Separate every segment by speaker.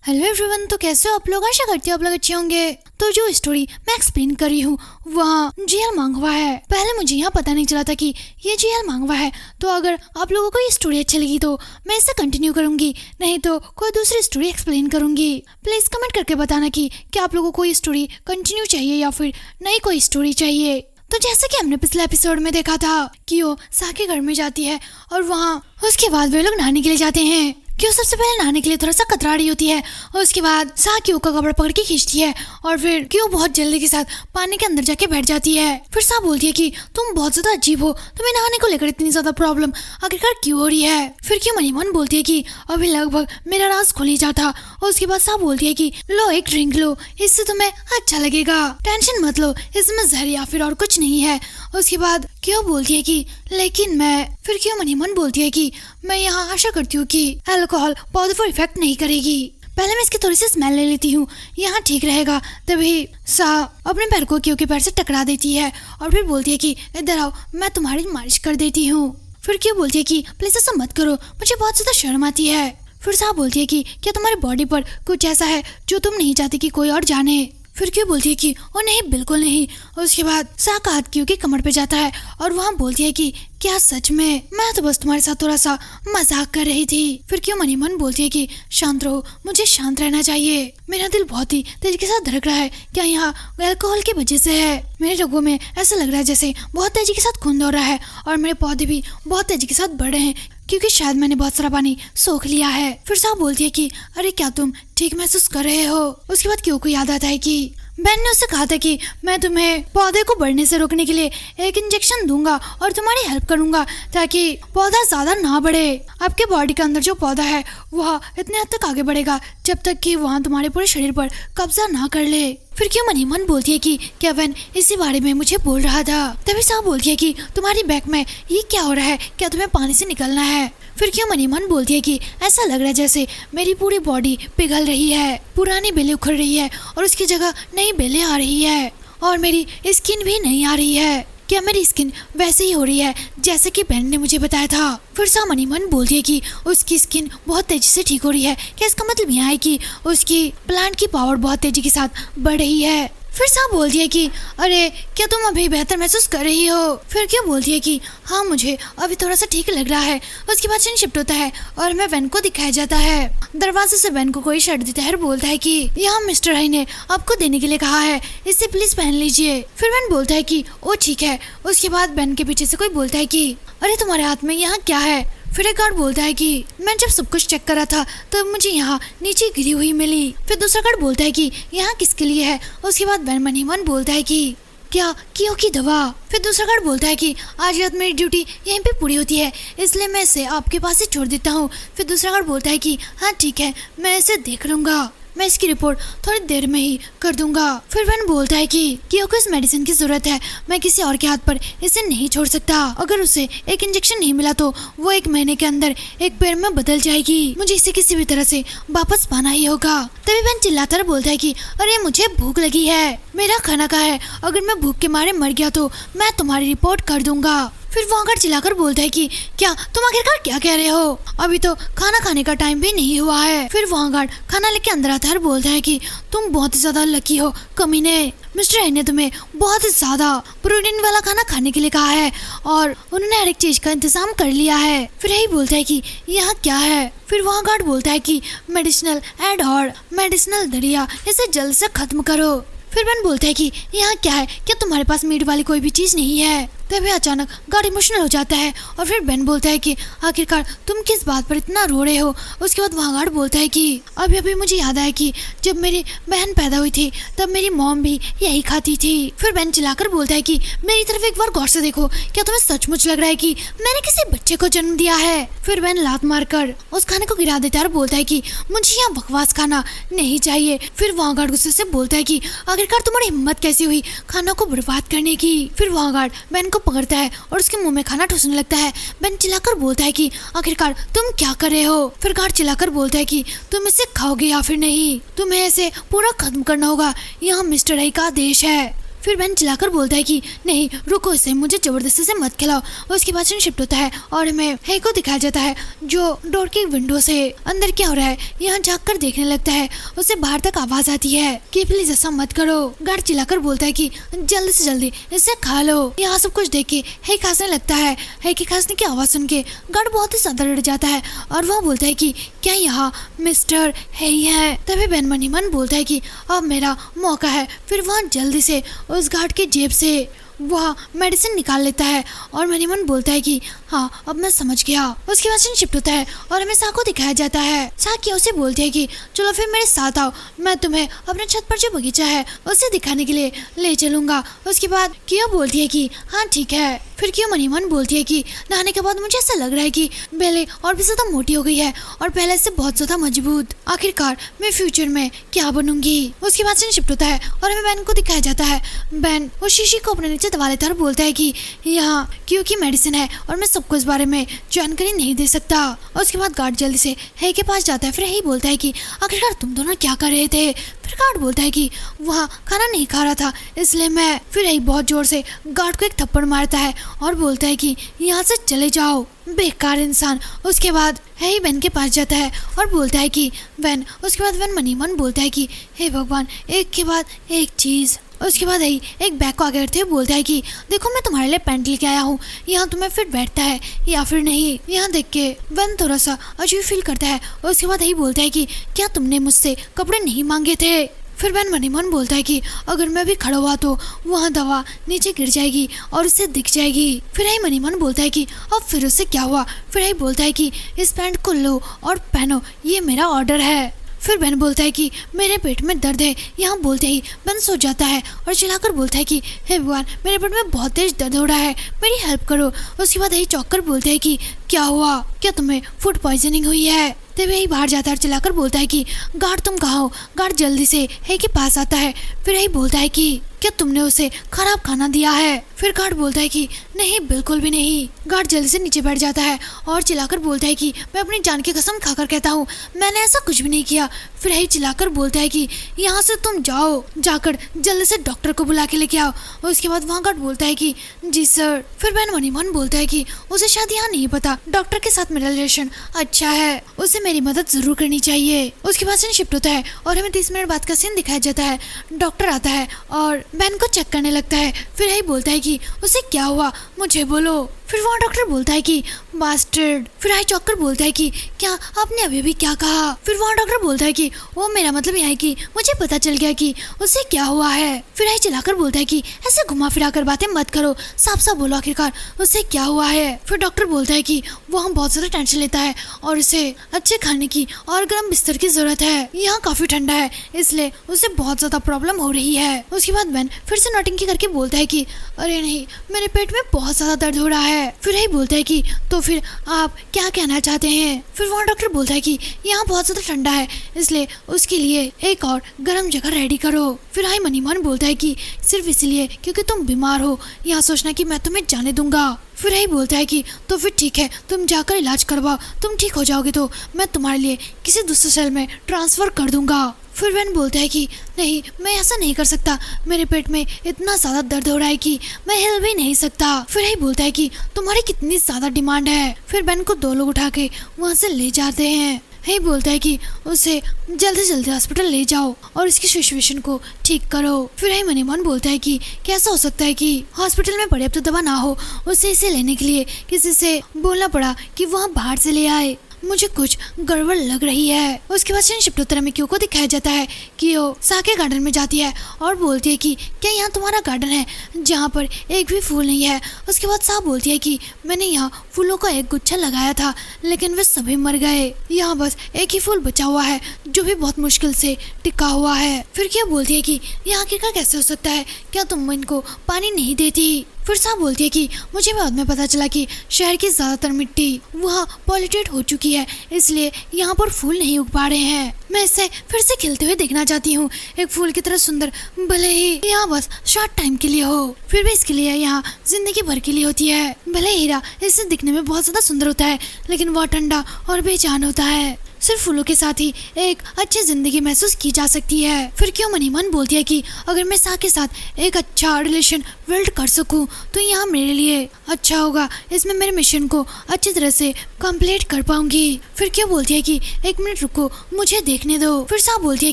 Speaker 1: Hello everyone, तो कैसे हो आप लोग? आशा करती हूँ आप लोग अच्छे होंगे। तो जो स्टोरी मैं एक्सप्लेन कर रही हूँ वहाँ जीएल मांगवा है। पहले मुझे यहाँ पता नहीं चला था कि ये जीएल मांगवा है। तो अगर आप लोगों को ये स्टोरी अच्छी लगी तो मैं इसे कंटिन्यू करूंगी, नहीं तो कोई दूसरी स्टोरी एक्सप्लेन करूंगी। प्लीज कमेंट करके बताना कि क्या आप लोगों को ये स्टोरी कंटिन्यू चाहिए या फिर नई कोई स्टोरी चाहिए। तो जैसे कि हमने पिछले एपिसोड में देखा था कि वो सा के घर में जाती है और वहाँ उसके बाद वे लोग नहाने के लिए जाते हैं। क्यों सबसे पहले नहाने के लिए थोड़ा सा कतरा रही होती है और उसके बाद सा क्यों का कपड़ा पकड़ के खींचती है और फिर क्यों बहुत जल्दी के साथ पानी के अंदर जाके बैठ जाती है। फिर सा बोलती है कि तुम बहुत ज्यादा अजीब हो, तुम्हें नहाने को लेकर इतनी ज्यादा प्रॉब्लम आखिरकार क्यों हो रही है। फिर क्यों मनीमन बोलती है कि अभी लगभग मेरा राज खुल ही जाता और उसके बाद सा बोलती है कि लो एक ड्रिंक लो, इससे तुम्हें अच्छा लगेगा, टेंशन मत लो, इसमें जहर या फिर और कुछ नहीं है। उसके बाद क्यों बोलती है कि लेकिन मैं, फिर क्यों मनीमन बोलती है कि मैं यहाँ आशा करती हूँ कि अल्कोहल पौधे पर इफेक्ट नहीं करेगी, पहले मैं इसकी थोड़ी सी स्मेल ले लेती हूँ, यहाँ ठीक रहेगा। तभी सा अपने पैर को क्यों के पैर से टकरा देती है और फिर बोलती है कि इधर आओ, मैं तुम्हारी मालिश कर देती हूँ। फिर क्यों बोलती है कि प्लीज ऐसा मत करो, मुझे बहुत ज्यादा शर्म आती है। फिर सा बोलती है कि क्या तुम्हारी बॉडी पर कुछ ऐसा है जो तुम नहीं चाहती कि कोई और जाने। फिर क्यों बोलती है कि ओ नहीं बिल्कुल नहीं। उसके बाद सा का हाथ क्यों के कमर पे जाता है और वहाँ बोलती है कि क्या सच में, मैं तो बस तुम्हारे साथ थोड़ा सा मजाक कर रही थी। फिर क्यों मनीमन बोलती है कि शांत रहो, मुझे शांत रहना चाहिए, मेरा दिल बहुत ही तेजी के साथ धड़क रहा है, क्या यहाँ अल्कोहल की वजह से है? मेरे रगों में ऐसा लग रहा है जैसे बहुत तेजी के साथ खून दौड़ रहा है और मेरे पौधे भी बहुत तेजी के साथ बढ़ रहे हैं क्योंकि शायद मैंने बहुत सारा पानी सोख लिया है। फिर सा बोलती है कि अरे क्या तुम ठीक महसूस कर रहे हो? उसके बाद क्यों को याद आता है कि बेन ने उससे कहा था कि मैं तुम्हें पौधे को बढ़ने से रोकने के लिए एक इंजेक्शन दूंगा और तुम्हारी हेल्प करूंगा ताकि पौधा ज्यादा ना बढ़े। आपके बॉडी के अंदर जो पौधा है वह इतने हद तक आगे बढ़ेगा जब तक कि वहाँ तुम्हारे पूरे शरीर पर कब्जा ना कर ले। फिर क्यों मनीमन बोलती है कि क्या बेन इसी बारे में मुझे बोल रहा था। तभी सा बोलती है कि तुम्हारी बैक में ये क्या हो रहा है, क्या तुम्हें पानी से निकलना है? फिर क्यों मनीमन बोलती है कि ऐसा लग रहा है जैसे मेरी पूरी बॉडी पिघल रही है, पुरानी बेलें उखड़ रही है और उसकी जगह नई बेलें आ रही है और मेरी स्किन भी नहीं आ रही है, क्या मेरी स्किन वैसे ही हो रही है जैसे कि बेन ने मुझे बताया था? फिर सा मनीमन बोलती है कि उसकी स्किन बहुत तेजी से ठीक हो रही है, क्या इसका मतलब यह है कि उसकी प्लांट की पावर बहुत तेजी के साथ बढ़ रही है? फिर सा बोलती है कि अरे क्या तुम अभी बेहतर महसूस कर रही हो? फिर क्यों बोलती है कि हाँ मुझे अभी थोड़ा सा ठीक लग रहा है। उसके बाद सीन शिफ्ट होता है और मैं वेन को दिखाया जाता है। दरवाजे से वेन को कोई शर्ट देता है और बोलता है कि यहाँ मिस्टर हाई ने आपको देने के लिए कहा है, इसे प्लीज पहन लीजिए। फिर वेन बोलता है कि ओ ठीक है। उसके बाद वेन के पीछे से कोई बोलता है कि अरे तुम्हारे हाथ में यहाँ क्या है? फिर एक गार्ड बोलता है कि मैं जब सब कुछ चेक करा था तब मुझे यहाँ नीचे गिरी हुई मिली। फिर दूसरा गार्ड बोलता है कि यहाँ किसके लिए है? उसके बाद वेन मनीमन बोलता है कि क्या कियो की दवा। फिर दूसरा गार्ड बोलता है कि आज रात मेरी ड्यूटी यहीं पे पूरी होती है, इसलिए मैं इसे आपके पास ही छोड़ देता हूँ। फिर दूसरा गार्ड बोलता है कि हाँ ठीक है, मैं इसे देख लूंगा, मैं इसकी रिपोर्ट थोड़ी देर में ही कर दूंगा। फिर वेन बोलता है कि कियो को इस मेडिसिन की जरूरत है, मैं किसी और के हाथ पर इसे नहीं छोड़ सकता, अगर उसे एक इंजेक्शन नहीं मिला तो वो 1 महीने के अंदर एक पेड़ में बदल जाएगी, मुझे इसे किसी भी तरह से वापस पाना ही होगा। तभी वेन चिल्लाता बोलता है कि अरे मुझे भूख लगी है, मेरा खाना कहाँ है? अगर मैं भूख के मारे मर गया तो मैं तुम्हारी रिपोर्ट कर दूंगा। फिर वो आकर चिल्लाकर बोलता है कि क्या तुम आखिरकार क्या कह रहे हो? अभी तो खाना खाने का टाइम भी नहीं हुआ है। फिर वहाँ गार्ड खाना लेके अंदर आता है और बोलता है कि तुम बहुत ही ज्यादा लकी हो कमीने, मिस्टर हाई ने तुम्हें बहुत ही ज्यादा प्रोटीन वाला खाना खाने के लिए कहा है और उन्होंने हर एक चीज का इंतजाम कर लिया है। फिर यही बोलता है कि यहाँ क्या है? फिर वहाँ गार्ड बोलता है कि मेडिसिनल एडहॉर, मेडिसिनल दरिया, इसे जल्द से खत्म करो। फिर बेन बोलता है कि यहाँ क्या है, क्या तुम्हारे पास मीट वाली कोई भी चीज नहीं है? तभी अचानक गार्ड इमोशनल हो जाता है और फिर बेन बोलता है कि आखिरकार तुम किस बात पर इतना रो रहे हो? उसके बाद वहाँ गार्ड बोलता है कि अभी अभी मुझे याद आया कि जब मेरी बहन पैदा हुई थी तब मेरी मॉम भी यही खाती थी। फिर बेन चिल्लाकर बोलता है कि मेरी तरफ एक बार गौर से देखो, क्या तुम्हें सचमुच लग रहा है कि मैंने किसी बच्चे को जन्म दिया है? फिर बेन लात मारकर उस खाने को गिरा देता है और बोलता है कि मुझे यहाँ बकवास खाना नहीं चाहिए। फिर वहाँ गार्ड गुस्से से बोलता है कि आखिरकार तुम्हारी हिम्मत कैसी हुई खाना को बर्बाद करने की? फिर वहाँ गार्ड बेन को पकड़ता है और उसके मुंह में खाना ठूसने लगता है। बेन चिल्लाकर बोलता है कि आखिरकार तुम क्या कर रहे हो? फिर गार्ड चिल्लाकर बोलता है कि तुम इसे खाओगे या फिर नहीं, तुम्हें इसे पूरा खत्म करना होगा, यहाँ मिस्टर हाई का आदेश है। फिर बहन चिल्लाकर बोलता है कि नहीं रुको, इसे मुझे जबरदस्ती से मत खिलाओ। उसके बाद शिफ्ट होता है और हमें हे को दिखाया जाता है जो डोर के विंडो से अंदर क्या हो रहा है यहाँ झांक कर देखने लगता है। उसे बाहर तक आवाज आती है कि प्लीज ऐसा मत करो। गार्ड चिल्लाकर बोलता है कि जल्दी से जल्दी इसे खा लो। यहाँ सब कुछ देख के हे खांसने लगता है। हे की खांसने की आवाज सुन के गार्ड बहुत ही ज्यादा डर जाता है और वह बोलता है कि क्या यहाँ मिस्टर हे है। तभी बेन मन ही मन बोलता है कि अब मेरा मौका है। फिर वह जल्दी से उस गार्ड के जेब से वह मेडिसिन निकाल लेता है और मन ही मन बोलता है कि हाँ अब मैं समझ गया। उसके बाद शिफ्ट होता है और हमें साको दिखाया जाता है। साकिया उसे बोलती है कि चलो फिर मेरे साथ आओ, मैं तुम्हें अपने छत पर जो बगीचा है उसे दिखाने के लिए ले चलूंगा। उसके बाद कियो बोलती है कि हाँ ठीक है। फिर कियो मन ही मन बोलती है कि नहाने के बाद मुझे ऐसा लग रहा है कि बेले और भी ज्यादा मोटी हो गई है और पहले से बहुत ज्यादा मजबूत। आखिरकार मैं फ्यूचर में क्या बनूंगी। उसके बाद शिफ्ट होता है और हमें बैन को दिखाया जाता है। बैन वो शीशी को अपने नीचे दबा लेता है और बोलता है कि यहाँ कियो की मेडिसिन है और मैं सबको इस बारे में जानकारी नहीं दे सकता। उसके बाद गार्ड जल्दी से हे के पास जाता है। फिर हे बोलता है कि आखिरकार तुम दोनों क्या कर रहे थे। फिर गार्ड बोलता है कि वहाँ खाना नहीं खा रहा था इसलिए मैं। फिर हे बहुत जोर से गार्ड को एक थप्पड़ मारता है और बोलता है कि यहाँ से चले जाओ बेकार इंसान। उसके बाद हे बेन के पास जाता है और बोलता है कि बेन। उसके बाद बेन मन ही मन बोलता है कि हे भगवान, एक के बाद एक चीज। उसके बाद ही एक बैग को आगे बढ़ते हुए बोलता है कि देखो मैं तुम्हारे लिए पैंट लेके आया हूँ, यहाँ तुम्हें फिट बैठता है या फिर नहीं। यहाँ देख के वन थोड़ा सा अजीब फील करता है। उसके बाद ही बोलता है कि क्या तुमने मुझसे कपड़े नहीं मांगे थे। फिर बहन मन ही मन बोलता है कि अगर मैं भी खड़ा हुआ तो वहाँ दवा नीचे गिर जाएगी और उसे दिख जाएगी। फिर ही मन ही मन बोलता है कि अब फिर उससे क्या हुआ। फिर ही बोलता है कि इस पैंट को लो और पहनो, ये मेरा ऑर्डर है। फिर बहन बोलता है कि मेरे पेट में दर्द है। यहाँ बोलते ही बहन सो जाता है और चिल्लाकर बोलता है कि हे भगवान, मेरे पेट में बहुत तेज दर्द हो रहा है, मेरी हेल्प करो। उसके बाद यही चौंक कर बोलता है कि क्या हुआ, क्या तुम्हें फूड पॉइजनिंग हुई है। तभी यही बाहर जाता है और चिल्लाकर बोलता है कि गार्ड तुम कहाँ हो। गार्ड जल्दी से हे के पास आता है। फिर यही बोलता है कि क्या तुमने उसे खराब खाना दिया है। फिर गार्ड बोलता है कि नहीं बिल्कुल भी नहीं। गार्ड जल्दी से नीचे बैठ जाता है और चिल्लाकर बोलता है कि मैं अपनी जान की कसम खाकर कहता हूँ मैंने ऐसा कुछ भी नहीं किया। फिर यही चिल्लाकर बोलता है कि यहाँ से तुम जाओ, जाकर जल्दी से डॉक्टर को बुला के लेके आओ। उसके बाद वहाँ गार्ड बोलता है कि जी सर। फिर बहन मन ही मन बोलता है कि उसे शायद यहाँ नहीं पता डॉक्टर के साथ मेरा रिलेशन अच्छा है, उसे मेरी मदद जरूर करनी चाहिए। उसके बाद सीन शिफ्ट होता है और हमें 30 मिनट बाद का सीन दिखाया जाता है। डॉक्टर आता है और बहन को चेक करने लगता है। फिर यही बोलता है कि उसे क्या हुआ मुझे बोलो। फिर वहाँ डॉक्टर बोलता है कि बास्टर्ड। फिर आई चौक कर बोलता है कि क्या आपने अभी भी क्या कहा। फिर वहाँ डॉक्टर बोलता है कि वो मेरा मतलब यह है कि मुझे पता चल गया कि उसे क्या हुआ है। फिर आई चलाकर बोलता है कि ऐसे घुमा फिरा कर बातें मत करो, साफ साफ बोलो आखिरकार उसे क्या हुआ है। फिर डॉक्टर बोलता है कि वो हम बहुत ज्यादा टेंशन लेता है और उसे अच्छे खाने की और गर्म बिस्तर की जरूरत है, यहाँ काफी ठंडा है इसलिए उसे बहुत ज्यादा प्रॉब्लम हो रही है। उसके बाद बेन फिर से नौटंकी करके बोलता है कि अरे नहीं, मेरे पेट में बहुत ज्यादा दर्द हो रहा है। फिर यही बोलता है कि तो फिर आप क्या कहना चाहते हैं। फिर वहाँ डॉक्टर बोलता है कि यहाँ बहुत ज्यादा ठंडा है इसलिए उसके लिए एक और गर्म जगह रेडी करो। फिर हाई मनी मन बोलता है कि सिर्फ इसलिए क्योंकि तुम बीमार हो, यहाँ सोचना कि मैं तुम्हें जाने दूंगा। फिर यही बोलता है कि तो फिर ठीक है, तुम जाकर इलाज करवाओ, तुम ठीक हो जाओगे तो मैं तुम्हारे लिए किसी दूसरे सेल में ट्रांसफर कर दूंगा। फिर वैन बोलता है कि नहीं, मैं ऐसा नहीं कर सकता, मेरे पेट में इतना ज्यादा दर्द हो रहा है कि मैं हिल भी नहीं सकता। फिर यही बोलता है कि तुम्हारी कितनी ज्यादा डिमांड है। फिर बैन को 2 लोग उठा के वहाँ से ले जाते हैं। यही बोलता है कि उसे जल्दी जल्दी हॉस्पिटल ले जाओ और इसकी सिचुएशन को ठीक करो। फिर यही मनी मन बोलता है कि कैसा हो सकता है कि हॉस्पिटल में पर्याप्त दवा ना हो, उसे इसे लेने के लिए किसी से बोलना पड़ा कि वहाँ बाहर से ले आए, मुझे कुछ गड़बड़ लग रही है। उसके बाद शिफ्ट उत्तर में क्यों को दिखाया जाता है कि वो साके गार्डन में जाती है और बोलती है कि क्या यहाँ तुम्हारा गार्डन है जहाँ पर एक भी फूल नहीं है। उसके बाद साहब बोलती है कि मैंने यहाँ फूलों का एक गुच्छा लगाया था लेकिन वे सभी मर गए, यहाँ बस एक ही फूल बचा हुआ है जो भी बहुत मुश्किल से टिका हुआ है। फिर क्या बोलती है कि यहाँ आखिरकार कैसे हो सकता है, क्या तुम इनको पानी नहीं देती। फिर साहब बोलती है कि मुझे बाद में पता चला कि शहर की ज्यादातर मिट्टी वहाँ पॉल्यूटेड हो चुकी है इसलिए यहाँ पर फूल नहीं उग पा रहे हैं। मैं इसे फिर से खिलते हुए देखना चाहती हूँ, एक फूल की तरह सुंदर, भले ही यहाँ बस शॉर्ट टाइम के लिए हो, फिर भी इसके लिए यहाँ जिंदगी भर के लिए होती है। भले हीरा इससे दिखने में बहुत ज्यादा सुंदर होता है लेकिन वह ठंडा और बेजान होता है। सिर्फ फूलों के साथ ही एक अच्छी जिंदगी महसूस की जा सकती है। फिर क्यों मन ही मन बोलती है कि अगर मैं सा के साथ एक अच्छा रिलेशन बिल्ड कर सकूं तो यहाँ मेरे लिए अच्छा होगा, इसमें मेरे मिशन को अच्छी तरह से कंप्लीट कर पाऊंगी। फिर क्यों बोलती है कि 1 मिनट रुको, मुझे देखने दो। फिर सा बोलती है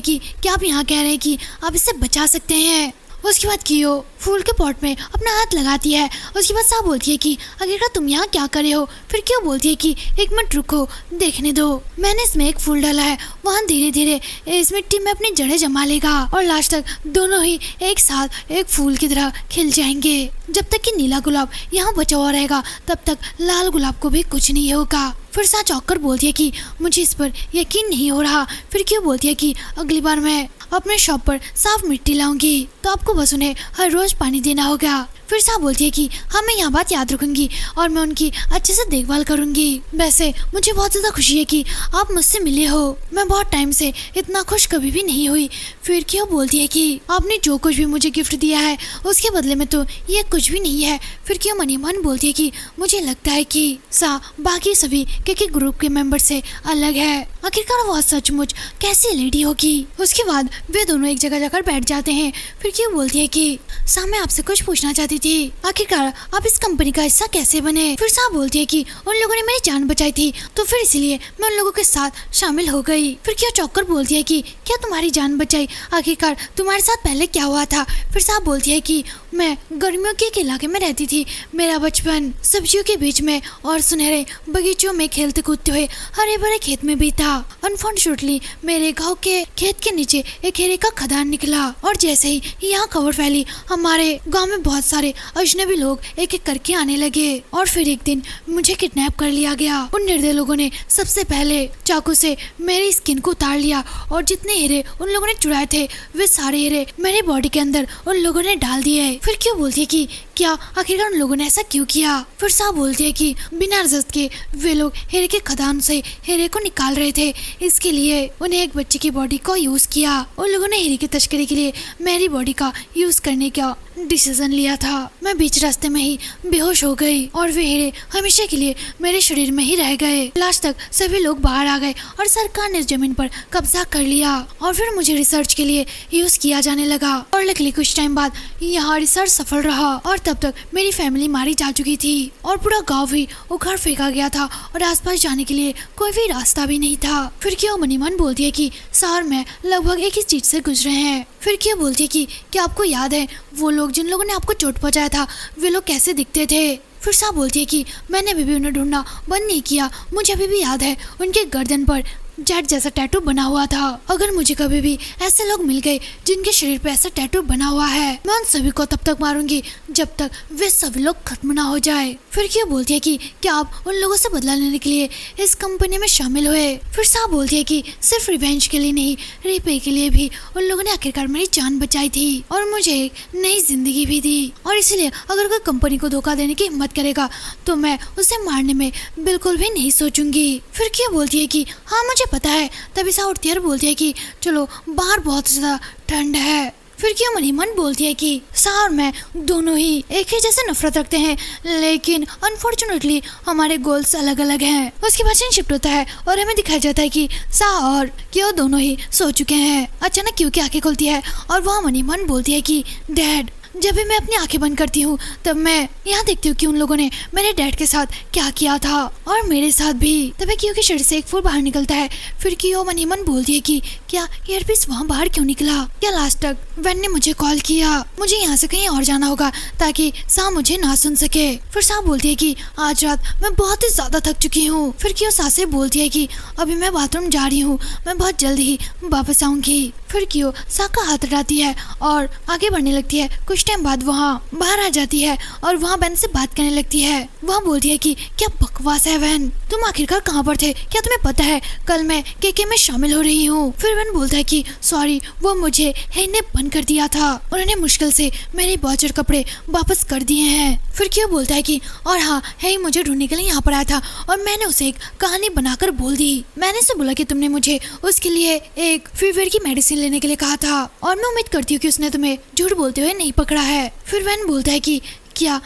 Speaker 1: कि क्या आप यहाँ कह रहे हैं कि आप इसे बचा सकते हैं। उसके बाद कियो फूल के पॉट में अपना हाथ लगाती है। उसके बाद सा बोलती है कि आखिरकार तुम यहाँ क्या कर रहे हो। फिर क्यों बोलती है कि 1 मिनट रुको, देखने दो, मैंने इसमें एक फूल डाला है, वहाँ धीरे धीरे इस मिट्टी में अपनी जड़ें जमा लेगा और लास्ट तक दोनों ही एक साथ एक फूल की तरह खिल जाएंगे। जब तक कि नीला गुलाब यहाँ बचा हुआ रहेगा तब तक लाल गुलाब को भी कुछ नहीं होगा। फिर सा चौंक कर बोलती है कि मुझे इस पर यकीन नहीं हो रहा। फिर क्यों बोलती है कि अगली बार मैं अपने शॉप पर साफ मिट्टी लाऊंगी तो आपको बस उन्हें हर रोज पानी देना होगा। फिर सा बोलती है कि हाँ, मैं यहाँ बात याद रखूंगी और मैं उनकी अच्छे से देखभाल करूंगी। वैसे मुझे बहुत ज़्यादा खुशी है कि आप मुझसे मिले हो, मैं बहुत टाइम से इतना खुश कभी भी नहीं हुई। फिर क्यों बोलती है कि आपने जो कुछ भी मुझे गिफ्ट दिया है उसके बदले में तो ये कुछ भी नहीं है। फिर क्यों मन ही मन बोलती है कि मुझे लगता है कि सा बाकी सभी के ग्रुप के मेंबर से अलग है, आखिरकार वो सचमुच कैसी लेडी होगी। उसके बाद वे दोनों एक जगह जाकर बैठ जाते हैं। फिर क्यों बोलती है कि सा, मैं आपसे कुछ पूछना चाहती थी, आखिरकार आप इस कंपनी का हिस्सा कैसे बने। फिर सा बोलती है कि उन लोगों ने मेरी जान बचाई थी तो फिर इसलिए मैं उन लोगों के साथ शामिल हो गई। फिर क्यों चौंक बोलती है कि क्या तुम्हारी जान बचाई, आखिरकार तुम्हारे साथ पहले क्या हुआ था। फिर सा बोलती है कि मैं गर्मियों के एक इलाके में रहती थी, मेरा बचपन सब्जियों के बीच में और सुनहरे बगीचों में खेलते कूदते हुए हरे भरे खेत में बीता। अनफॉर्चुनेटली मेरे गांव के खेत के नीचे एक हीरे का खदान निकला और जैसे ही यहाँ खबर फैली हमारे गांव में बहुत सारे अजनबी लोग एक एक करके आने लगे और फिर एक दिन मुझे किडनैप कर लिया गया। उन निर्दयी लोगों ने सबसे पहले चाकू से मेरी स्किन को उतार लिया और जितने हीरे उन लोगों ने चुराए थे वे सारे हीरे मेरी बॉडी के अंदर उन लोगों ने डाल दिए। फिर क्यों बोलती है कि क्या आखिरकार उन लोगों ने ऐसा क्यों किया। फिर सा बोलती है कि बिना इजाजत के वे लोग हीरे के खदान से हीरे को निकाल रहे थे, इसके लिए उन्हें एक बच्चे की बॉडी को यूज किया। उन लोगों ने हीरे की तस्करी के लिए मेरी बॉडी का यूज करने का डिसीजन लिया था। मैं बीच रास्ते में ही बेहोश हो गई और वे हीरे हमेशा के लिए मेरे शरीर में ही रह गए। लास्ट तक सभी लोग बाहर आ गए और सरकार ने जमीन पर कब्जा कर लिया और फिर मुझे रिसर्च के लिए यूज किया जाने लगा और लकीली कुछ टाइम बाद यहाँ रिसर्च सफल रहा और तब तक मेरी फैमिली मारी जा चुकी थी और पूरा गाँव भी उखाड़ फेंका गया था और आसपास जाने के लिए कोई भी रास्ता भी नहीं था। फिर क्यों मनी मन बोलती है कि सार में लगभग एक ही चीज से गुजरे हैं। फिर क्यों बोलती है कि क्या आपको याद है वो लोग जिन लोगों ने आपको चोट पहुंचाया था वे लोग कैसे दिखते थे। फिर सा बोलती है कि मैंने अभी भी उन्हें ढूंढना बंद नहीं किया, मुझे अभी भी याद है उनके गर्दन पर जेट जैसा टैटू बना हुआ था। अगर मुझे कभी भी ऐसे लोग मिल गए जिनके शरीर पे ऐसा टैटू बना हुआ है मैं उन सभी को तब तक मारूंगी जब तक वे सभी लोग खत्म ना हो जाए। फिर क्यों बोलती है कि क्या आप उन लोगों से बदला लेने के लिए इस कंपनी में शामिल हुए। फिर सा बोलती है कि सिर्फ रिवेंज के लिए नहीं, रिपे के लिए भी उन लोगों ने आखिरकार मेरी जान बचाई थी और मुझे एक नई जिंदगी भी दी और इसलिए अगर कोई कंपनी को धोखा देने की हिम्मत करेगा तो मैं उसे मारने में बिल्कुल भी नहीं सोचूंगी। फिर क्यों बोलती है कि हाँ मुझे पता है। तभी सा उठती है और बोलती है कि चलो बाहर बहुत ज्यादा ठंड है। फिर क्यों मनी मन बोलती है कि सा और मैं दोनों ही एक ही जैसे नफरत रखते हैं लेकिन अनफॉर्चुनेटली हमारे गोल्स अलग अलग हैं। उसके बाद सीन शिफ्ट होता है और हमें दिखाया जाता है कि सा और क्यों दोनों ही सो चुके हैं। अचानक क्यों की आंखें खुलती है और वहाँ मनी मन बोलती है कि डैड। जब भी मैं अपनी आंखें बंद करती हूँ तब मैं यहाँ देखती हूँ कि उन लोगों ने मेरे डैड के साथ क्या किया था और मेरे साथ भी। तभी क्यों के शरीर से एक फूल बाहर निकलता है। फिर क्यों मनी मन बोलती है कि क्या ईयरपीस वहाँ बाहर क्यों निकला, क्या लास्ट तक वैन ने मुझे कॉल किया, मुझे यहाँ से कहीं और जाना होगा ताकि सा मुझे ना सुन सके। फिर सा बोलती है कि आज रात मैं बहुत ही ज्यादा थक चुकी हूँ। फिर क्यों सा से बोलती है कि अभी मैं बाथरूम जा रही हूँ, मैं बहुत जल्द ही वापस आऊंगी। फिर क्यों सा का हाथ हटाती है और आगे बढ़ने लगती है। कुछ टाइम बाद वहाँ बाहर आ जाती है और वहाँ वैन से बात करने लगती है। वहाँ बोलती है कि क्या बकवास है वैन, तुम आखिरकार कहाँ पर थे, क्या तुम्हें पता है कल मैं केके में शामिल हो रही हूँ। फिर वैन बोलता है कि सॉरी वो मुझे हेई ने बंद कर दिया था, उन्होंने मुश्किल से मेरे बॉचर कपड़े वापस कर दिए हैं। फिर क्यों बोलता है कि और हाँ हेई मुझे ढूंढने के लिए यहाँ पर आया था और मैंने उसे एक कहानी बनाकर बोल दी। मैंने उसे बोला कि तुमने मुझे उसके लिए एक फीवर की मेडिसिन लेने के लिए कहा था और मैं उम्मीद करती हूँ कि उसने तुम्हें झूठ बोलते हुए नहीं पकड़ा है। फिर वैन बोलता है कि क्या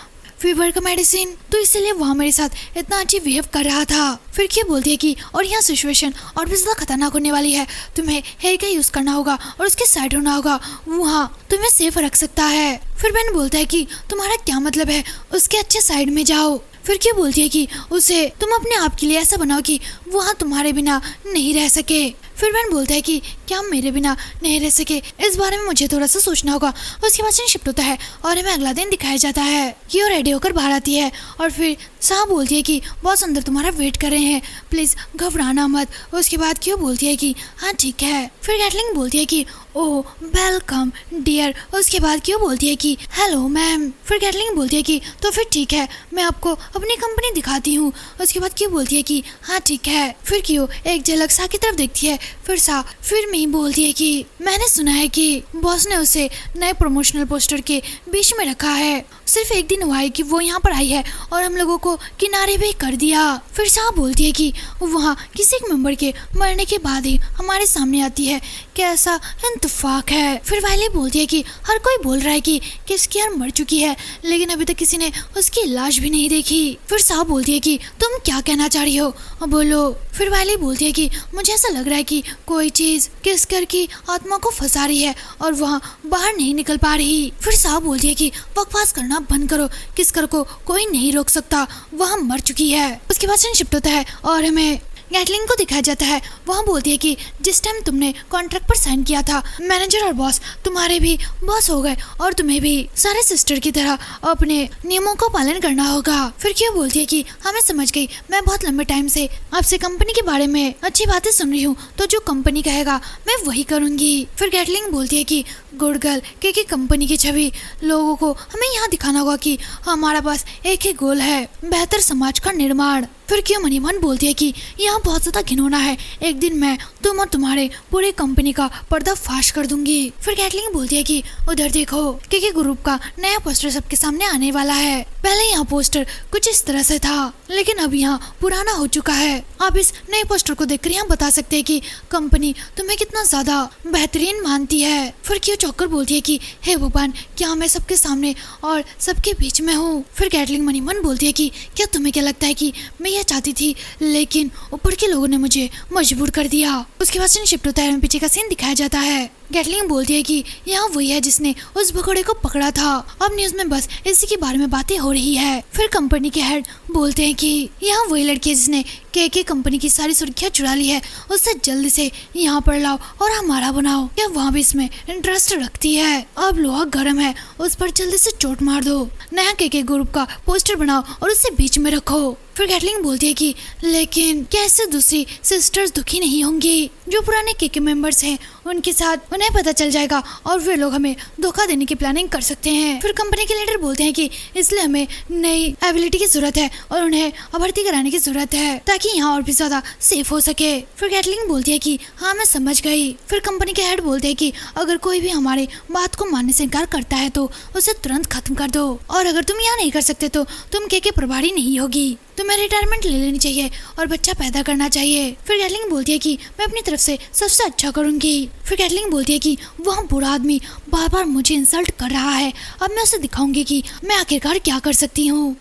Speaker 1: फीवर का मेडिसिन, तो इसीलिए वहाँ मेरे साथ इतना अच्छी बिहेव कर रहा था। फिर क्या बोलती है कि और यहाँ सिचुएशन और भी ज्यादा खतरनाक होने वाली है, तुम्हें हेयर का यूज करना होगा और उसके साइड होना होगा, वहाँ तुम्हें सेफ रख सकता है। फिर बेन बोलता है कि तुम्हारा क्या मतलब है, उसके अच्छे साइड में जाओ। फिर क्या बोलती है कि उसे तुम अपने आप के लिए ऐसा बनाओ कि वहाँ तुम्हारे बिना नहीं रह सके। फिर बेन बोलता है कि क्या मेरे बिना नहीं रह सके, इस बारे में मुझे थोड़ा सा सोचना होगा। उसके बाद से शिफ्ट होता है और हमें अगला दिन दिखाया जाता है कि वो रेडी होकर बाहर आती है और फिर साहब बोलती है कि बॉस अंदर तुम्हारा वेट कर रहे हैं, प्लीज घबराना मत। उसके बाद क्यों बोलती है कि हाँ ठीक है। फिर कैटलिन बोलती है कि ओह वेलकम डियर। उसके बाद क्यों बोलती है कि हेलो मैम। फिर कैटलिन बोलती है कि तो फिर ठीक है, मैं आपको अपनी कंपनी दिखाती हूँ। उसके बाद क्यों बोलती है कि हाँ ठीक है। फिर क्यों एक झलक सा की तरफ देखती है, फिर सा फिर मी बोलती है कि मैंने सुना है कि बॉस ने उसे नए प्रमोशनल पोस्टर के बीच में रखा है, सिर्फ एक दिन हुआ है कि वो यहाँ पर आई है और हम लोगों को किनारे भी कर दिया। फिर सा बोलती है कि वहाँ किसी एक मेंबर के मरने के बाद ही हमारे सामने आती है, कैसा इत्तेफाक है। फिर वायली बोलती है कि हर कोई बोल रहा है कि किसकी यार मर चुकी है, लेकिन अभी तक किसी ने उसकी लाश भी नहीं देखी। फिर सा बोलती है कि तुम क्या कहना चाह रही हो, बोलो। फिर वायली बोलती है कि मुझे ऐसा लग रहा है कि कोई चीज किस्कर की आत्मा को फंसा रही है और वहाँ बाहर नहीं निकल पा रही। फिर सा बोलती है कि बकवास करना बंद करो, किस्कर को कोई नहीं रोक सकता, वह मर चुकी है। उसके बाद से शिफ्ट होता है और हमें कैटलिन को दिखाया जाता है। वहाँ बोलती है कि जिस टाइम तुमने कॉन्ट्रैक्ट पर साइन किया था, मैनेजर और बॉस तुम्हारे भी बॉस हो गए और तुम्हें भी सारे सिस्टर की तरह अपने नियमों को पालन करना होगा। फिर क्यों बोलती है कि हाँ मैं समझ गई, मैं बहुत लंबे टाइम से आपसे कंपनी के बारे में अच्छी बातें सुन रही हूँ, तो जो कंपनी कहेगा मैं वही करूँगी। फिर कैटलिन बोलती है कि गुड गर्ल क्योंकि कंपनी की छवि लोगों को हमें यहाँ दिखाना होगा कि हमारा पास एक ही गोल है, बेहतर समाज का निर्माण। फिर क्यों मनी मन बोलती है कि यहाँ बहुत ज्यादा घिनौना है, एक दिन मैं तुम और तुम्हारे पूरे कंपनी का पर्दा फाश कर दूंगी। फिर कैटलिन बोलती है कि उधर देखो क्योंकि ग्रुप का नया पोस्टर सबके सामने आने वाला है। पहले यहाँ पोस्टर कुछ इस तरह से था, लेकिन अब यहाँ पुराना हो चुका है। आप इस नए पोस्टर को देखकर यहाँ बता सकते हैं कि कंपनी तुम्हें कितना ज्यादा बेहतरीन मानती है। फिर क्यों चौकर बोलती है कि हे भगवान, क्या मैं सबके सामने और सबके बीच में हूँ। फिर कैटलिन मनी मन बोलती है कि क्या तुम्हें क्या लगता है कि मैं यह चाहती थी, लेकिन ऊपर के लोगों ने मुझे मजबूर कर दिया। उसके बाद से शिफ्ट होता है, पीछे का सीन दिखाया जाता है। कैटलिन बोलती है कि यहाँ वही है जिसने उस भगोड़े को पकड़ा था, अब न्यूज में बस इसी के बारे में बातें हो रही है। फिर कंपनी के हेड बोलते हैं कि यहाँ वही लड़की है जिसने के कंपनी की सारी सुर्खियाँ चुरा ली है, उससे जल्दी से यहाँ पर लाओ और हमारा बनाओ। क्या वहाँ भी इसमें इंटरेस्ट रखती है? अब लोहा गर्म है, उस पर जल्दी से चोट मार दो, नया के ग्रुप का पोस्टर बनाओ और उसे बीच में रखो। फिर कैटलिन बोलती है कि लेकिन कैसे दूसरी सिस्टर्स दुखी नहीं होंगी, जो पुराने के मेंबर्स हैं उनके साथ उन्हें पता चल जाएगा और वे लोग हमें धोखा देने की प्लानिंग कर सकते हैं। फिर कंपनी के लीडर बोलते हैं कि इसलिए हमें नई एबिलिटी की जरूरत है और उन्हें भर्ती कराने की जरूरत है ताकि यहाँ और भी ज्यादा सेफ हो सके। फिर कैटलिन बोलती है कि हाँ मैं समझ गई। फिर कंपनी के हेड बोलते हैं कि अगर कोई भी हमारे बात को मानने से इनकार करता है तो उसे तुरंत खत्म कर दो, और अगर तुम यहाँ नहीं कर सकते तो तुम के प्रभारी नहीं होगी, तुम्हें रिटायरमेंट ले लेनी चाहिए और बच्चा पैदा करना चाहिए। फिर कैटलिन बोलती है कि मैं अपनी तरफ से सबसे अच्छा करूंगी। फिर कैटलिन बोलती है कि वह बुरा आदमी बार बार मुझे इंसल्ट कर रहा है, अब मैं उसे दिखाऊंगी कि मैं आखिरकार क्या कर सकती हूँ।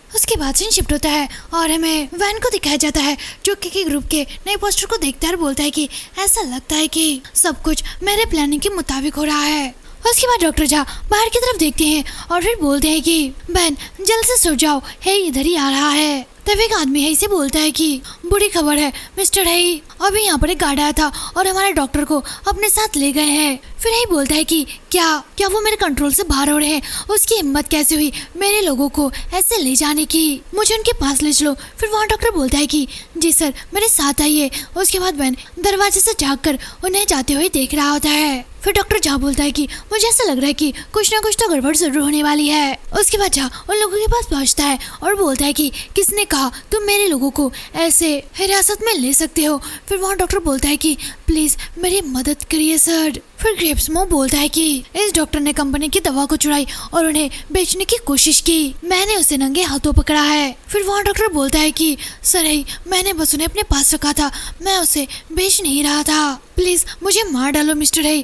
Speaker 1: उसके बाद सीन शिफ्ट होता है और हमें वैन को दिखाया जाता है जो के ग्रुप के नए पोस्टर को देखता है और बोलता है कि ऐसा लगता है कि सब कुछ मेरे प्लानिंग के मुताबिक हो रहा है। उसके बाद डॉक्टर झा बाहर की तरफ देखते हैं और फिर बोलते हैं कि बहन जल्द से सो जाओ, है इधर ही आ रहा है। तब एक आदमी है इसे बोलता है कि बुरी खबर है मिस्टर है, अभी यहाँ पर एक गार्ड आया था और हमारे डॉक्टर को अपने साथ ले गए हैं। फिर ही बोलता है कि क्या वो मेरे कंट्रोल से बाहर हो रहे हैं, उसकी हिम्मत कैसे हुई मेरे लोगों को ऐसे ले जाने की, मुझे उनके पास ले चलो। फिर वहाँ डॉक्टर बोलता है कि जी सर मेरे साथ आइए। उसके बाद बहन दरवाजे से झाँक उन्हें जाते हुए देख रहा होता है। फिर डॉक्टर झा बोलता है कि मुझे ऐसा लग रहा है कि कुछ ना कुछ तो गड़बड़ जरूर होने वाली है। उसके बाद झा उन लोगों के पास पहुंचता है और बोलता है कि किसने कहा तुम मेरे लोगों को ऐसे हिरासत में ले सकते हो। फिर वहाँ डॉक्टर बोलता है कि प्लीज मेरी मदद करिए सर। फिर ग्रेप्समो बोलता है कि इस डॉक्टर ने कंपनी की दवा को चुराई और उन्हें बेचने की कोशिश की, मैंने उसे नंगे हाथों पकड़ा है। फिर वहाँ डॉक्टर बोलता है कि सर मैंने बस उन्हें अपने पास रखा था, मैं उसे बेच नहीं रहा था, प्लीज मुझे मार डालो मिस्टर है,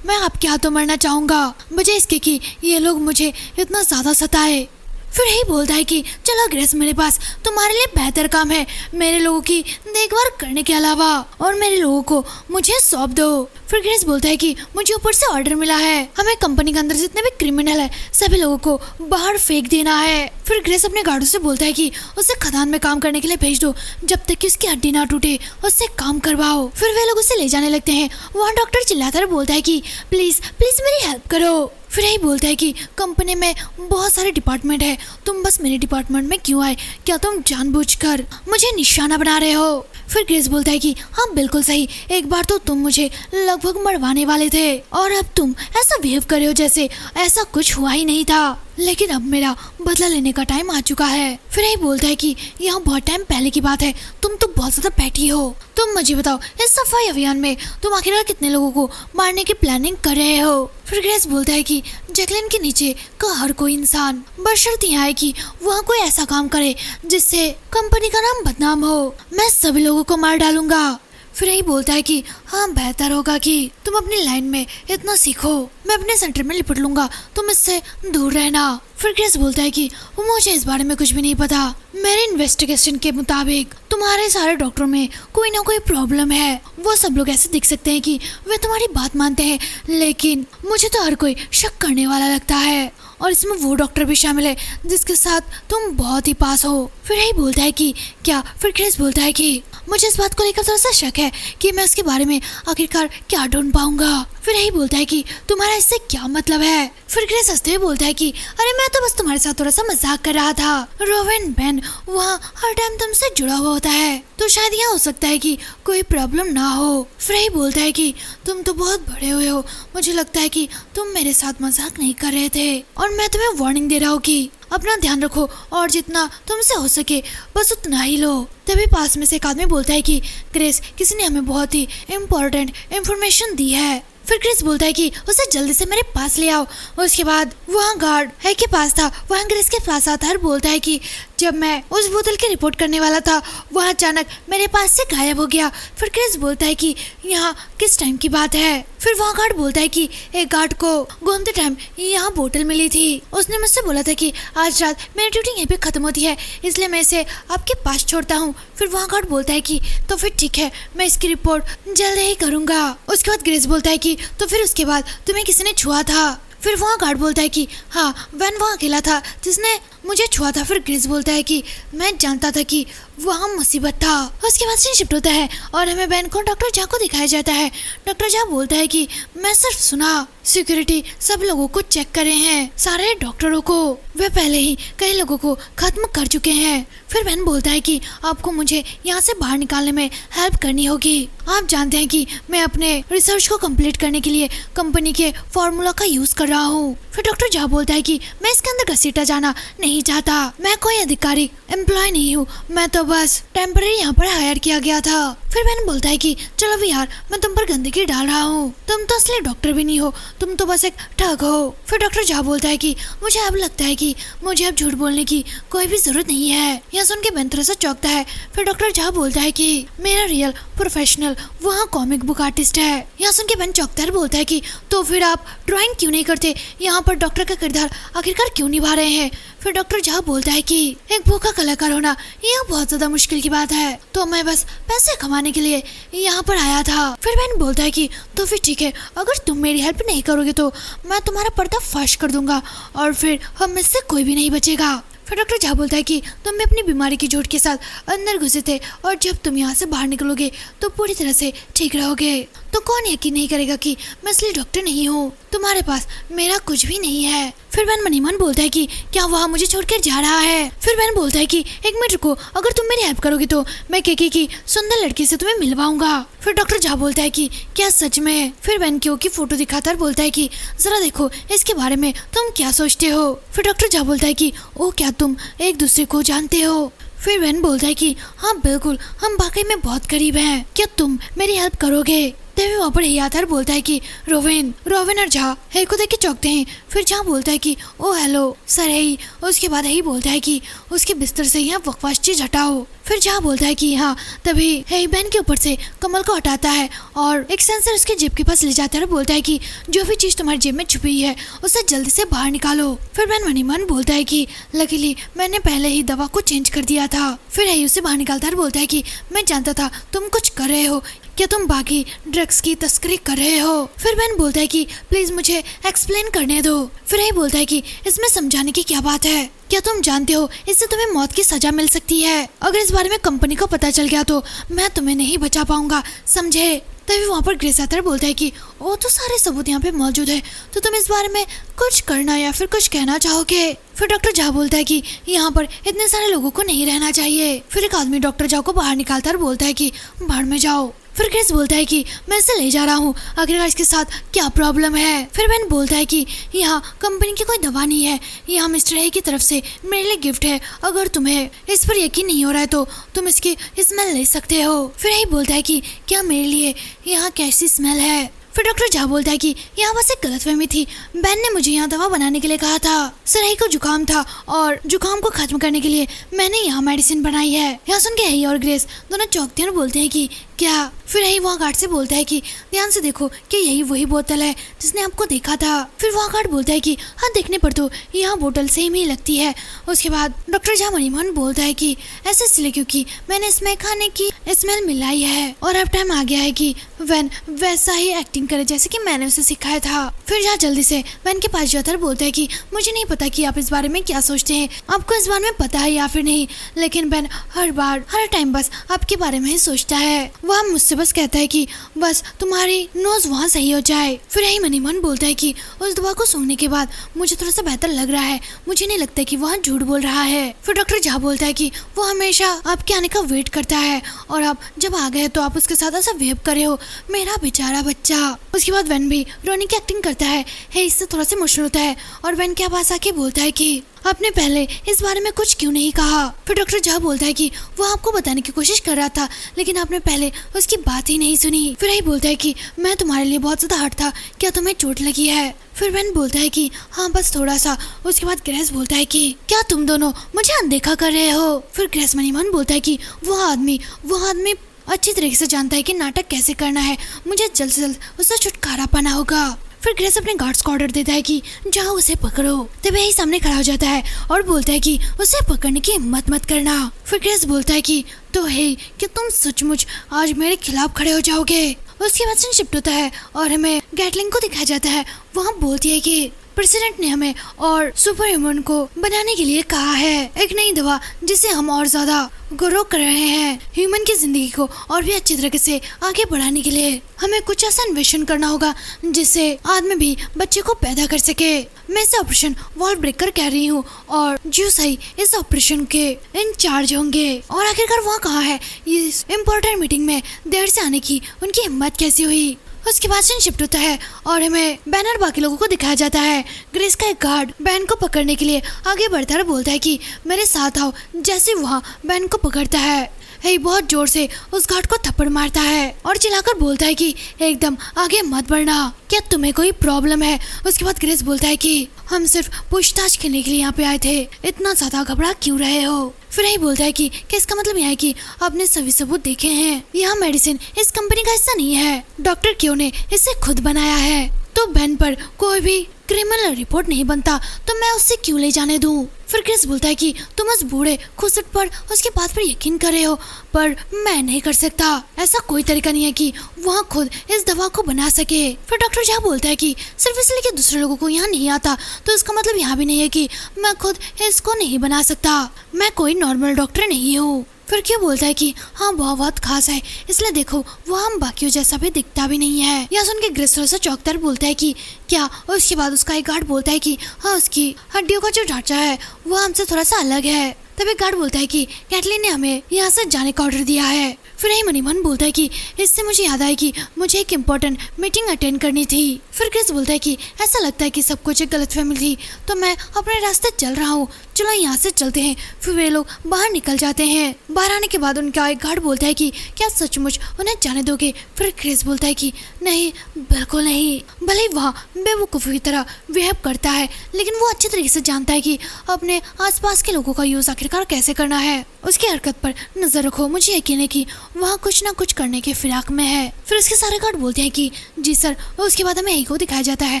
Speaker 1: मैं आपके हाथों मरना चाहूंगा, बजाय इसके कि ये लोग मुझे इतना ज्यादा सताए। फिर यही बोलता है कि चलो ग्रेस, मेरे पास तुम्हारे लिए बेहतर काम है, मेरे लोगों की देखभाल करने के अलावा, और मेरे लोगों को मुझे सौंप दो। फिर ग्रेस बोलता है कि मुझे ऊपर से ऑर्डर मिला है, हमें कंपनी के अंदर जितने भी क्रिमिनल है सभी लोगों को बाहर फेंक देना है। फिर ग्रेस अपने गार्डों से बोलता है कि उसे खदान में काम करने के लिए भेज दो, जब तक कि उसकी हड्डी ना टूटे उससे काम करवाओ। फिर वे लोग उसे ले जाने लगते हैं। वहाँ डॉक्टर चिल्लाता है, बोलता है कि प्लीज प्लीज मेरी हेल्प करो। फिर यही बोलता है कि कंपनी में बहुत सारे डिपार्टमेंट है, तुम बस मेरे डिपार्टमेंट में क्यों आए, क्या तुम जानबूझकर मुझे निशाना बना रहे हो। फिर ग्रेस बोलता है कि हाँ बिल्कुल सही, एक बार तो तुम मुझे लगभग मरवाने वाले थे और अब तुम ऐसा बिहेव कर रहे हो जैसे ऐसा कुछ हुआ ही नहीं था, लेकिन अब मेरा बदला लेने का टाइम आ चुका है। फिर यही बोलता है कि यहाँ बहुत टाइम पहले की बात है, तुम तो बहुत ज्यादा बैठी हो, तुम मुझे बताओ इस सफाई अभियान में तुम आखिरकार कितने लोगों को मारने की प्लानिंग कर रहे हो। फिर ग्रेस बोलता है कि जैकलिन के नीचे का हर कोई इंसान बशर्ते यहाँ है कि वहाँ कोई ऐसा काम करे जिससे कंपनी का नाम बदनाम हो, मैं सभी लोगों को मार डालूंगा। फिर यही बोलता है कि हाँ बेहतर होगा कि तुम अपनी लाइन में इतना सीखो, मैं अपने सेंटर में लिपट लूंगा, तुम इससे दूर रहना। फिर ग्रेस बोलता है कि मुझे इस बारे में कुछ भी नहीं पता, मेरे इन्वेस्टिगेशन के मुताबिक तुम्हारे सारे डॉक्टरों में कोई ना कोई प्रॉब्लम है। वो सब लोग ऐसे दिख सकते हैं कि वे तुम्हारी बात मानते हैं, लेकिन मुझे तो हर कोई शक करने वाला लगता है, और इसमें वो डॉक्टर भी शामिल है जिसके साथ तुम बहुत ही पास हो। फिर यही बोलता है कि क्या, फिर ग्रेस बोलता है कि मुझे इस बात को लेकर थोड़ा सा शक है कि मैं उसके बारे में आखिरकार क्या ढूंढ पाऊंगा। फिर यही बोलता है कि तुम्हारा इससे क्या मतलब है। फिर ग्रेस हंसते हुए बोलता है कि अरे मैं तो बस तुम्हारे साथ थोड़ा सा मजाक कर रहा था, रोवेन बेन वहाँ हर टाइम तुमसे जुड़ा हुआ होता है, तो शायद यहाँ हो सकता है कि कोई प्रॉब्लम ना हो। फिर यही बोलता है कि तुम तो बहुत बड़े हुए हो, मुझे लगता है कि तुम मेरे साथ मजाक नहीं कर रहे थे, और मैं तुम्हें वार्निंग दे रहा हूँ कि अपना ध्यान रखो और जितना तुमसे हो सके बस उतना ही लो। तभी पास में से एक आदमी बोलता है कि ग्रेस, किसी ने हमें बहुत ही इम्पोर्टेंट इंफॉर्मेशन दी है। फिर ग्रेस बोलता है कि उसे जल्दी से मेरे पास ले आओ। उसके बाद वहाँ गार्ड है के पास था, वहाँ ग्रेस के पास आता है और बोलता है कि जब मैं उस बोतल की रिपोर्ट करने वाला था वह अचानक मेरे पास से गायब हो गया। फिर ग्रेस बोलता है कि यहाँ किस टाइम की बात है। फिर वहाँ गार्ड बोलता है कि एक गार्ड को घूमते टाइम यहाँ बोतल मिली थी, उसने मुझसे बोला था कि आज रात मेरी ड्यूटी यहीं पे खत्म होती है, इसलिए मैं इसे आपके पास छोड़ता हूँ। फिर वहाँ गार्ड बोलता है कि तो फिर ठीक है, मैं इसकी रिपोर्ट जल्द ही करूँगा। उसके बाद ग्रेस बोलता है कि तो फिर उसके बाद तुम्हें किसी ने छुआ था। फिर वहाँ गार्ड बोलता है कि हाँ, वैन वहाँ अकेला था जिसने मुझे छुआ था। फिर ग्रेस बोलता है कि मैं जानता था कि वहाँ मुसीबत था। उसके बाद सीन शिफ्ट होता है और हमें बैन को डॉक्टर झा को दिखाया जाता है। डॉक्टर झा बोलता है कि मैं सिर्फ सुना, सिक्योरिटी सब लोगों को चेक करे हैं, सारे डॉक्टरों को, वे पहले ही कई लोगों को खत्म कर चुके हैं। फिर बैन बोलता है कि आपको मुझे यहाँ से बाहर निकालने में हेल्प करनी होगी। आप जानते हैं कि मैं अपने रिसर्च को कंप्लीट करने के लिए कंपनी के फॉर्मूला का यूज कर रहा हूँ। फिर डॉक्टर झा बोलता है कि मैं इसके अंदर घसीटा जाना नहीं चाहता, मैं कोई अधिकारी एम्प्लॉय नहीं हूँ, मैं तो बस टेम्पररी यहाँ पर हायर किया गया था। फिर मैंने बोलता है कि चलो भी यार, मैं तुम पर गंदगी डाल रहा हूँ, तुम तो असली डॉक्टर भी नहीं हो, तुम तो बस एक ठग हो। फिर डॉक्टर झा बोलता है कि मुझे अब लगता है कि मुझे अब झूठ बोलने की कोई भी जरूरत नहीं है। यह सुन के बेन थोड़ा सा चौंकता है। फिर डॉक्टर झा बोलता है कि मेरा रियल प्रोफेशनल वहाँ कॉमिक बुक आर्टिस्ट है। यह सुन के बेन चौंकता है, बोलता है कि तो फिर आप ड्राइंग क्यों नहीं करते, यहाँ पर डॉक्टर का किरदार आखिरकार क्यों निभा रहे हैं। फिर डॉक्टर झा बोलता है कि एक भूखा कलाकार होना यह बहुत ज्यादा मुश्किल की बात है, तो मैं बस पैसे कमाने के लिए यहाँ पर आया था। फिर मैंने बोलता है कि तो फिर ठीक है, अगर तुम मेरी हेल्प नहीं करोगे तो मैं तुम्हारा पर्दा फाश कर दूंगा और फिर हम में से कोई भी नहीं बचेगा। फिर डॉक्टर झा बोलता है कि तुम भी अपनी बीमारी की चोट के साथ अंदर घुसे थे और जब तुम यहाँ से बाहर निकलोगे तो पूरी तरह से ठीक रहोगे। तो कौन यकीन नहीं करेगा कि मैं असली डॉक्टर नहीं हूँ, तुम्हारे पास मेरा कुछ भी नहीं है। फिर बैन मनीमान बोलता है कि क्या वहाँ मुझे छोड़कर जा रहा है। फिर बैन बोलता है कि एक मिनट रुको, अगर तुम मेरी हेल्प करोगे तो मैं केकी की सुंदर लड़की से तुम्हें मिलवाऊंगा। फिर डॉक्टर झा बोलता है कि क्या सच में। फिर बैन क्यों की फोटो दिखाता है, बोलता है कि जरा देखो इसके बारे में तुम क्या सोचते हो। फिर डॉक्टर झा बोलता है कि ओ क्या तुम एक दूसरे को जानते हो। फिर वैन बोलता है कि हाँ बिल्कुल, हम वाकई में बहुत करीब हैं, क्या तुम मेरी हेल्प करोगे। तभी वहाँ पर हे आता है और बोलता है कि रोविन और झा हे को देख के चौंकते हैं। फिर झा बोलता है कि ओ हेलो सर हे। उसके बाद हे बोलता है कि उसके बिस्तर से यहाँ बकवास चीज हटाओ। फिर झा बोलता है कि हाँ। तभी हे बैन के ऊपर से कमल को हटाता है और एक सेंसर उसके जेब के पास ले जाता है और बोलता है कि जो भी चीज तुम्हारी जेब में छुपी है उसे जल्दी से बाहर निकालो। फिर बैन मनी मन बोलता है कि लकीली मैंने पहले ही दवा को चेंज कर दिया था। फिर हे उसे बाहर निकालता है और बोलता है कि मैं जानता था तुम कुछ कर रहे हो, क्या तुम बाकी ड्रग्स की तस्करी कर रहे हो। फिर बैन बोलता है कि प्लीज मुझे एक्सप्लेन करने दो। फिर हे बोलता है कि इसमें समझाने की क्या बात है, क्या तुम जानते हो इससे तुम्हें मौत की सजा मिल सकती है। अगर इस बारे में कंपनी को पता चल गया तो मैं तुम्हें नहीं बचा पाऊंगा, समझे। तभी वहाँ पर ग्रेस आता है बोलता है कि ओ तो सारे सबूत यहाँ पे मौजूद है, तो तुम इस बारे में कुछ करना या फिर कुछ कहना चाहोगे। फिर डॉक्टर झा बोलता है कि यहाँ पर इतने सारे लोगों को नहीं रहना चाहिए। फिर एक आदमी डॉक्टर झा को बाहर निकालता है और बोलता है कि बाहर में जाओ। फिर ग्रेस बोलता है कि मैं इसे ले जा रहा हूँ, आखिरकार इसके साथ क्या प्रॉब्लम है। फिर बैन बोलता है कि यहाँ कंपनी की कोई दवा नहीं है, यहाँ मिस्टर हे की तरफ से मेरे लिए गिफ्ट है, अगर तुम्हें इस पर यकीन नहीं हो रहा है तो तुम इसकी स्मेल ले सकते हो। फिर हे बोलता है कि क्या मेरे लिए यहाँ कैसी स्मेल है। फिर डॉक्टर झा बोलता है कि यहाँ बस एक गलतफहमी थी, बैन ने मुझे यहाँ दवा बनाने के लिए कहा था। सर हे को जुकाम था और जुकाम को खत्म करने के लिए मैंने यहाँ मेडिसिन बनाई है। यहाँ सुन के हे और ग्रेस दोनों चौंकते हैं और बोलते हैं कि क्या। फिर हे वहाँ गार्ड से बोलता है कि ध्यान से देखो कि यही वही बोतल है जिसने आपको देखा था। फिर वहाँ गार्ड बोलता है कि हाँ देखने पर तो यहाँ बोतल सेम ही लगती है। उसके बाद डॉक्टर झा मनीमोहन बोलता है कि ऐसे इसलिए क्योंकि मैंने इसमें खाने की स्मेल मिलाई है और अब टाइम आ गया है कि वैन वैसा ही एक्टिंग करे जैसे कि मैंने उसे सिखाया था। फिर झा जल्दी से वैन के पास जाता है बोलता है कि मुझे नहीं पता कि आप इस बारे में क्या सोचते हैं, आपको इस बारे में पता है या फिर नहीं, लेकिन वैन हर टाइम बस आपके बारे में ही सोचता है। वह मुझसे बस कहता है कि बस तुम्हारी नोज वहाँ सही हो जाए। फिर यही मनीमन बोलता है कि उस दवा को सुनने के बाद मुझे थोड़ा सा बेहतर लग रहा है, मुझे नहीं लगता कि वह झूठ बोल रहा है। फिर डॉक्टर झा बोलता है कि वो हमेशा आपके आने का वेट करता है और आप जब आ गए तो आप उसके साथ ऐसा बिहेव कर रहे हो, मेरा बेचारा बच्चा। उसके बाद वैन भी रोनी की एक्टिंग करता है इससे थोड़ा सा इमोशनल होता है और वैन के पास आके बोलता है कि आपने पहले इस बारे में कुछ क्यों नहीं कहा। फिर डॉक्टर झा बोलता है कि वो आपको बताने की कोशिश कर रहा था लेकिन आपने पहले उसकी बात ही नहीं सुनी। फिर यही बोलता है कि मैं तुम्हारे लिए बहुत ज्यादा हार्ड था, क्या तुम्हें चोट लगी है। फिर वैन बोलता है कि हाँ बस थोड़ा सा। उसके बाद ग्रेस बोलता है कि क्या तुम दोनों मुझे अनदेखा कर रहे हो। फिर ग्रेस मनीमन बोलता है कि वो आदमी अच्छी तरीके से जानता है कि नाटक कैसे करना है, मुझे जल्द से जल्द उससे छुटकारा पाना होगा। फिर ग्रेस अपने गार्ड्स को ऑर्डर देता है कि जाओ उसे पकड़ो। तभी यही सामने खड़ा हो जाता है और बोलता है कि उसे पकड़ने की हिम्मत मत करना। फिर ग्रेस बोलता है कि तो है कि तुम सचमुच आज मेरे खिलाफ खड़े हो जाओगे। उसके बाद सीन शिफ्ट होता है और हमें गैटलिंग को दिखाया जाता है। वहाँ बोलती है कि प्रेसिडेंट ने हमें और सुपर ह्यूमन को बनाने के लिए कहा है एक नई दवा जिसे हम और ज्यादा ग्रो कर रहे हैं। ह्यूमन की जिंदगी को और भी अच्छी तरीके से आगे बढ़ाने के लिए हमें कुछ ऐसा अन्वेषण करना होगा जिससे आदमी भी बच्चे को पैदा कर सके। मैं इसे ऑपरेशन वॉल ब्रेकर कह रही हूँ और ज्यू सही इस ऑपरेशन के इंचार्ज होंगे। और आखिरकार वहाँ कहा है इस इम्पोर्टेंट मीटिंग में देर से आने की उनकी हिम्मत कैसी हुई। उसके बाद सीन शिफ्ट होता है और हमें बैन और बाकी लोगों को दिखाया जाता है। ग्रेस का एक गार्ड बैन को पकड़ने के लिए आगे बढ़ता है और बोलता है कि मेरे साथ आओ। जैसे वहाँ बैन को पकड़ता है बहुत जोर से उस गार्ड को थप्पड़ मारता है और चिल्लाकर बोलता है कि एकदम आगे मत बढ़ना, क्या तुम्हें कोई प्रॉब्लम है। उसके बाद ग्रेस बोलता है कि हम सिर्फ पूछताछ करने के लिए यहाँ पे आए थे, इतना ज्यादा घबरा क्यों रहे हो। फिर यही बोलता है कि इसका मतलब यह है कि आपने सभी सबूत देखे हैं, यह मेडिसिन इस कंपनी का हिस्सा नहीं है, डॉक्टर क्यों ने इसे खुद बनाया है, तो बैन पर कोई भी क्रिमिनल रिपोर्ट नहीं बनता तो मैं उससे क्यों ले जाने दूं। फिर ग्रेस बोलता है कि तुम उस बूढ़े खुसट पर उसके बात पर यकीन कर रहे हो पर मैं नहीं कर सकता, ऐसा कोई तरीका नहीं है कि वहाँ खुद इस दवा को बना सके। फिर डॉक्टर झा बोलता है कि सिर्फ इसलिए कि दूसरे लोगों को यहाँ नहीं आता तो इसका मतलब यहाँ भी नहीं है कि मैं खुद इसको नहीं बना सकता, मैं कोई नॉर्मल डॉक्टर नहीं हूँ। फिर क्यों बोलता है कि हाँ बहुत खास है इसलिए देखो वो हम बाकियों जैसा भी दिखता भी नहीं है। यह सुन के ग्रेस थोड़ा सा चौंकता बोलता है कि क्या। उसके बाद उसका एक गार्ड बोलता है कि हाँ उसकी हड्डियों का जो ढांचा है वो हमसे थोड़ा सा अलग है। तभी गार्ड बोलता है कि कैटलीन ने हमें यहाँ से जाने का ऑर्डर दिया है। फिर ही मन ही मन बोलता है कि इससे मुझे याद आया कि मुझे एक इम्पोर्टेंट मीटिंग अटेंड करनी थी। फिर क्रिस बोलता है कि ऐसा लगता है कि सब कुछ एक गलतफहमी थी, तो मैं अपने रास्ते चल रहा हूँ, चलो यहाँ से चलते हैं। फिर वे लोग बाहर निकल जाते हैं। बाहर आने के बाद उनका एक गार्ड बोलता है कि क्या सचमुच उन्हें जाने दोगे? फिर क्रिस बोलता है कि नहीं, बिल्कुल नहीं। भले वहाँ बेवकूफ़ की तरह बिहेव करता है, लेकिन वो अच्छी तरीके से जानता है कि अपने आसपास के लोगों का यूज आखिरकार कैसे करना है। उसकी हरकत पर नजर रखो, मुझे यकीन है कि वहाँ कुछ ना कुछ करने के फिराक में है। फिर उसके सारे गार्ड बोलते हैं कि जी सर। उसके बाद हमें हीको दिखाया जाता है।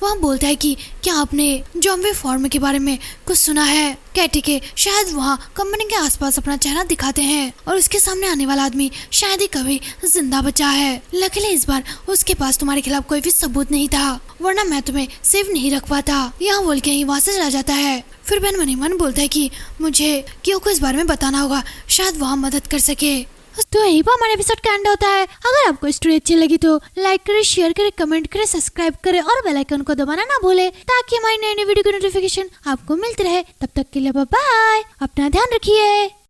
Speaker 1: वहाँ बोलता है कि क्या आपने ज़ॉम्बी फॉर्म के बारे में कुछ सुना है? कैटी के शायद वहाँ कंपनी के आसपास अपना चेहरा दिखाते हैं और उसके सामने आने वाला आदमी शायद ही कभी जिंदा बचा है। लकीली इस बार उसके पास तुम्हारे खिलाफ कोई भी सबूत नहीं था, वरना मैं तुम्हें सेफ नहीं रख पाता। यहाँ बोल के ही वहाँ से चला जाता है। फिर बेन मन ही मन बोलता है कि मुझे क्यों को इस बारे में बताना होगा, शायद वहाँ मदद कर सके। तो यही पर हमारे एपिसोड का एंड होता है। अगर आपको स्टोरी अच्छी लगी तो लाइक करे, शेयर करे, कमेंट करे, सब्सक्राइब करे और बेल आइकन को दबाना ना भूले, ताकि हमारी नई नई वीडियो की नोटिफिकेशन आपको मिलती रहे। तब तक के लिए बाय बाय, अपना ध्यान रखिए।